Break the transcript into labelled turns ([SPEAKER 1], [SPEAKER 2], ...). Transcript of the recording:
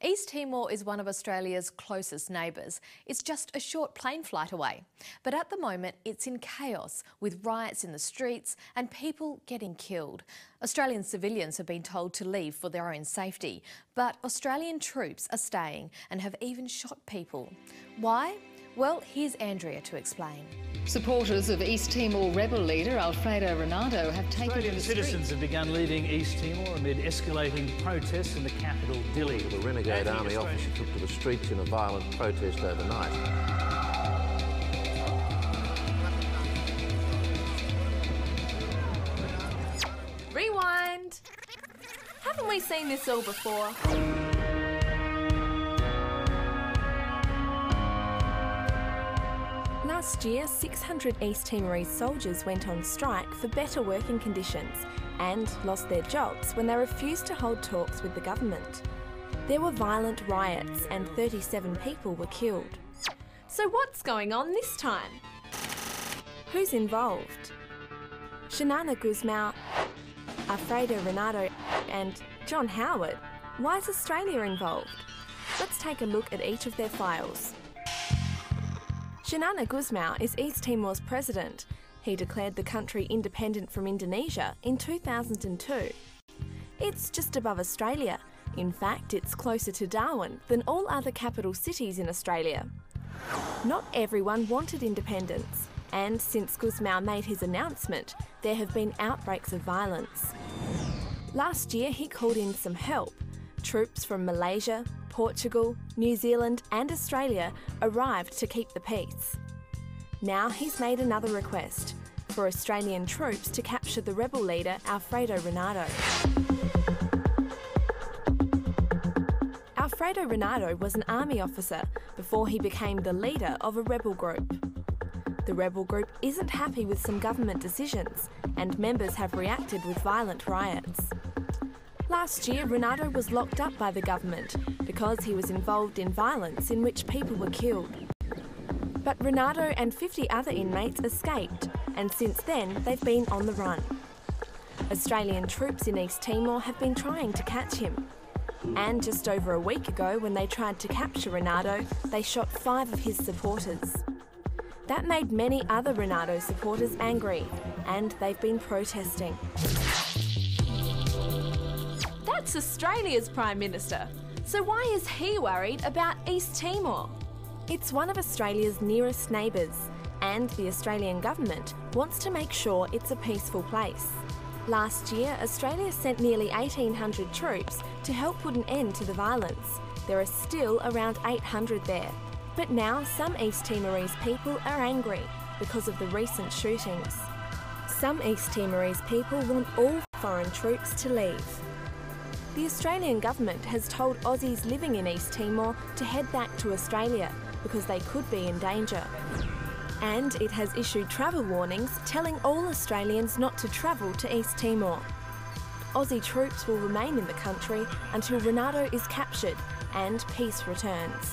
[SPEAKER 1] East Timor is one of Australia's closest neighbours. It's just a short plane flight away. But at the moment, it's in chaos, with riots in the streets and people getting killed. Australian civilians have been told to leave for their own safety, but Australian troops are staying and have even shot people. Why? Well, here's Andrea to explain.
[SPEAKER 2] Supporters of East Timor rebel leader Alfredo Renado have taken to the streets.
[SPEAKER 3] Citizens have begun leaving East Timor amid escalating protests in the capital, Dili.
[SPEAKER 4] The renegade army officer took to the streets in a violent protest overnight.
[SPEAKER 5] Rewind! Haven't we seen this all before? Last year, 600 East Timorese soldiers went on strike for better working conditions and lost their jobs when they refused to hold talks with the government. There were violent riots and 37 people were killed. So what's going on this time? Who's involved? Xanana Gusmao, Alfredo Renado and John Howard. Why is Australia involved? Let's take a look at each of their files. Xanana Gusmao is East Timor's president. He declared the country independent from Indonesia in 2002. It's just above Australia. In fact, it's closer to Darwin than all other capital cities in Australia. Not everyone wanted independence, and since Gusmao made his announcement, there have been outbreaks of violence. Last year, he called in some help. Troops from Malaysia, Portugal, New Zealand and Australia arrived to keep the peace. Now he's made another request for Australian troops to capture the rebel leader Alfredo Renado. Alfredo Renado was an army officer before he became the leader of a rebel group. The rebel group isn't happy with some government decisions and members have reacted with violent riots. Last year, Renado was locked up by the government because he was involved in violence in which people were killed. But Renado and 50 other inmates escaped, and since then they've been on the run. Australian troops in East Timor have been trying to catch him. And just over a week ago, when they tried to capture Renado, they shot 5 of his supporters. That made many other Renado supporters angry, and they've been protesting. That's Australia's Prime Minister. So why is he worried about East Timor? It's one of Australia's nearest neighbours, and the Australian government wants to make sure it's a peaceful place. Last year, Australia sent nearly 1,800 troops to help put an end to the violence. There are still around 800 there. But now some East Timorese people are angry because of the recent shootings. Some East Timorese people want all foreign troops to leave. The Australian government has told Aussies living in East Timor to head back to Australia because they could be in danger. And it has issued travel warnings telling all Australians not to travel to East Timor. Aussie troops will remain in the country until Renado is captured and peace returns.